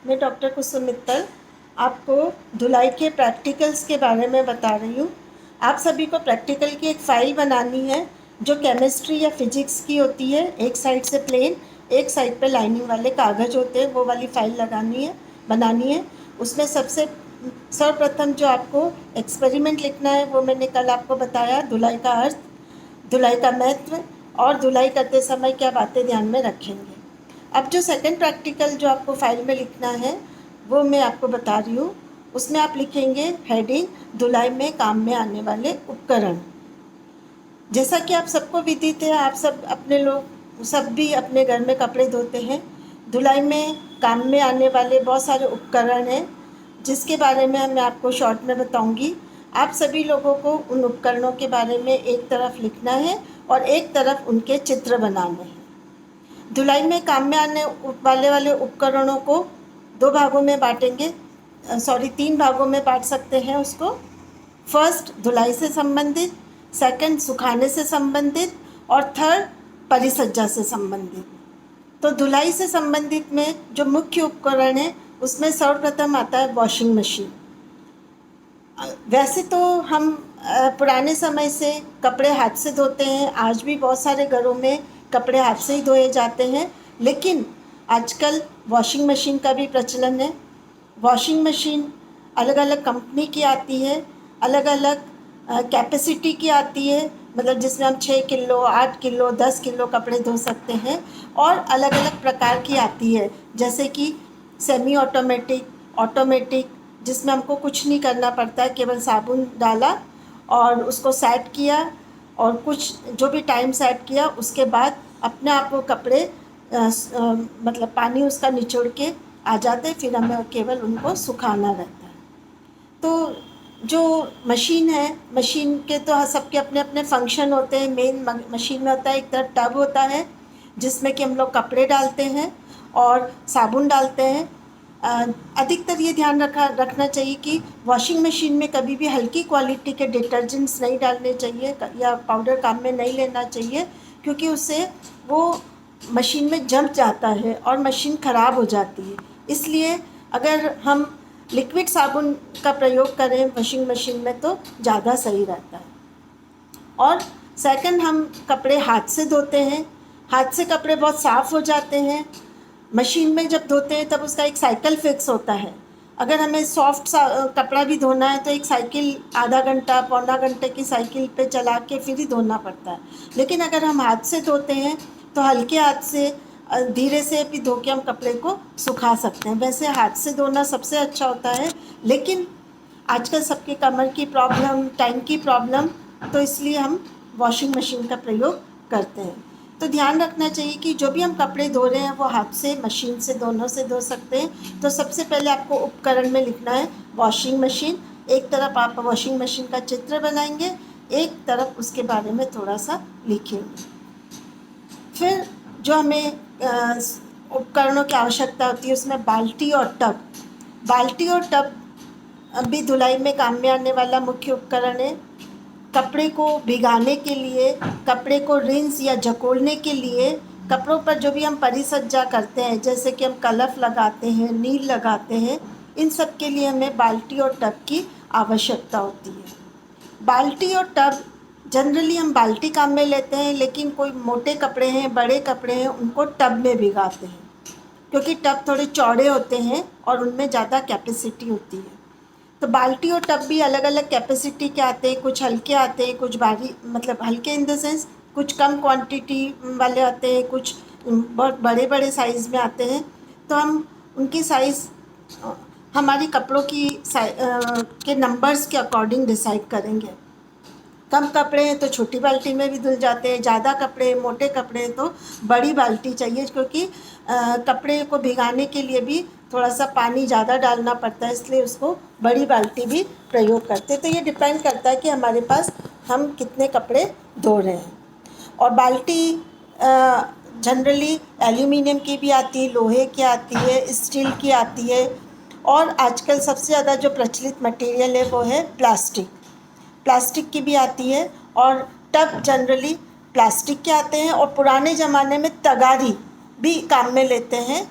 मैं डॉक्टर कुसुम मित्तल आपको धुलाई के प्रैक्टिकल्स के बारे में बता रही हूँ। आप सभी को प्रैक्टिकल की एक फ़ाइल बनानी है जो केमिस्ट्री या फिजिक्स की होती है। एक साइड से प्लेन, एक साइड पे लाइनिंग वाले कागज़ होते हैं, वो वाली फ़ाइल बनानी है। उसमें सर्वप्रथम जो आपको एक्सपेरिमेंट लिखना है वो मैंने कल आपको बताया, धुलाई का अर्थ, धुलाई का महत्व और धुलाई करते समय क्या बातें ध्यान में रखेंगे। अब जो सेकंड प्रैक्टिकल जो आपको फाइल में लिखना है वो मैं आपको बता रही हूँ। उसमें आप लिखेंगे हेडिंग धुलाई में काम में आने वाले उपकरण। जैसा कि आप सबको विदित है, आप सब भी अपने घर में कपड़े धोते हैं। धुलाई में काम में आने वाले बहुत सारे उपकरण हैं जिसके बारे में मैं आपको शॉर्ट में बताऊंगी। आप सभी लोगों को उन उपकरणों के बारे में एक तरफ लिखना है और एक तरफ उनके चित्र बनाने हैं। धुलाई में काम में आने वाले उपकरणों को दो भागों में बांटेंगे, तीन भागों में बांट सकते हैं उसको। फर्स्ट धुलाई से संबंधित, सेकंड सुखाने से संबंधित और थर्ड परिसज्जा से संबंधित। तो धुलाई से संबंधित में जो मुख्य उपकरण है उसमें सर्वप्रथम आता है वॉशिंग मशीन। वैसे तो हम पुराने समय से कपड़े हाथ से धोते हैं, आज भी बहुत सारे घरों में कपड़े हाथ से ही धोए जाते हैं, लेकिन आजकल वॉशिंग मशीन का भी प्रचलन है। वॉशिंग मशीन अलग अलग कंपनी की आती है, अलग अलग कैपेसिटी की आती है, मतलब जिसमें हम 6 किलो, 8 किलो, 10 किलो कपड़े धो सकते हैं। और अलग अलग प्रकार की आती है, जैसे कि सेमी ऑटोमेटिक, ऑटोमेटिक, जिसमें हमको कुछ नहीं करना पड़ता है, केवल साबुन डाला और उसको सेट किया और कुछ जो भी टाइम सेट किया उसके बाद अपने आप वो कपड़े मतलब पानी उसका निचोड़ के आ जाते, फिर हमें केवल उनको सुखाना रहता है। तो जो मशीन है, मशीन के तो सबके अपने अपने फंक्शन होते हैं। मेन मशीन में होता है, एक तरफ टब होता है जिसमें कि हम लोग कपड़े डालते हैं और साबुन डालते हैं। अधिकतर ये ध्यान रखना चाहिए कि वॉशिंग मशीन में कभी भी हल्की क्वालिटी के डिटर्जेंट्स नहीं डालने चाहिए या पाउडर काम में नहीं लेना चाहिए, क्योंकि उससे वो मशीन में जम जाता है और मशीन ख़राब हो जाती है। इसलिए अगर हम लिक्विड साबुन का प्रयोग करें वॉशिंग मशीन में तो ज़्यादा सही रहता है। और सेकंड, हम कपड़े हाथ से धोते हैं। हाथ से कपड़े बहुत साफ़ हो जाते हैं। मशीन में जब धोते हैं तब उसका एक साइकिल फिक्स होता है। अगर हमें सॉफ्ट सा कपड़ा भी धोना है तो एक साइकिल आधा घंटा, पौना घंटे की साइकिल पे चला के फिर ही धोना पड़ता है। लेकिन अगर हम हाथ से धोते हैं तो हल्के हाथ से धीरे से भी धो के हम कपड़े को सुखा सकते हैं। वैसे हाथ से धोना सबसे अच्छा होता है, लेकिन आजकल सबके कमर की प्रॉब्लम, टाइम की प्रॉब्लम, तो इसलिए हम वॉशिंग मशीन का प्रयोग करते हैं। तो ध्यान रखना चाहिए कि जो भी हम कपड़े धो रहे हैं वो हाथ से, मशीन से, दोनों से धो सकते हैं। तो सबसे पहले आपको उपकरण में लिखना है वॉशिंग मशीन। एक तरफ आप वॉशिंग मशीन का चित्र बनाएंगे, एक तरफ उसके बारे में थोड़ा सा लिखेंगे। फिर जो हमें उपकरणों की आवश्यकता होती है उसमें बाल्टी और टब भी धुलाई में काम में आने वाला मुख्य उपकरण है। कपड़े को भिगाने के लिए, कपड़े को रिंस या जकोड़ने के लिए, कपड़ों पर जो भी हम परिसज्जा करते हैं, जैसे कि हम कलफ लगाते हैं, नील लगाते हैं, इन सब के लिए हमें बाल्टी और टब की आवश्यकता होती है। बाल्टी और टब जनरली हम बाल्टी काम में लेते हैं, लेकिन कोई मोटे कपड़े हैं, बड़े कपड़े हैं, उनको टब में भिगाते हैं, क्योंकि टब थोड़े चौड़े होते हैं और उनमें ज़्यादा कैपेसिटी होती है। तो बाल्टी और टब भी अलग अलग कैपेसिटी के आते हैं, कुछ हल्के आते हैं, कुछ भारी, मतलब हल्के इन द सेंस कुछ कम क्वांटिटी वाले आते हैं, कुछ बहुत बड़े बड़े साइज़ में आते हैं। तो हम उनकी साइज़ हमारी कपड़ों की के नंबर्स के अकॉर्डिंग डिसाइड करेंगे। कम कपड़े हैं तो छोटी बाल्टी में भी धुल जाते हैं, ज़्यादा कपड़े, मोटे कपड़े हैं तो बड़ी बाल्टी चाहिए, क्योंकि कपड़े को भिगाने के लिए भी थोड़ा सा पानी ज़्यादा डालना पड़ता है, इसलिए उसको बड़ी बाल्टी भी प्रयोग करते हैं। तो ये डिपेंड करता है कि हमारे पास हम कितने कपड़े धो रहे हैं। और बाल्टी जनरली एल्यूमिनियम की भी आती है, लोहे की आती है, स्टील की आती है, और आजकल सबसे ज़्यादा जो प्रचलित मटेरियल है वो है प्लास्टिक की भी आती है। और टब जनरली प्लास्टिक के आते हैं, और पुराने ज़माने में तगारी भी काम में लेते हैं,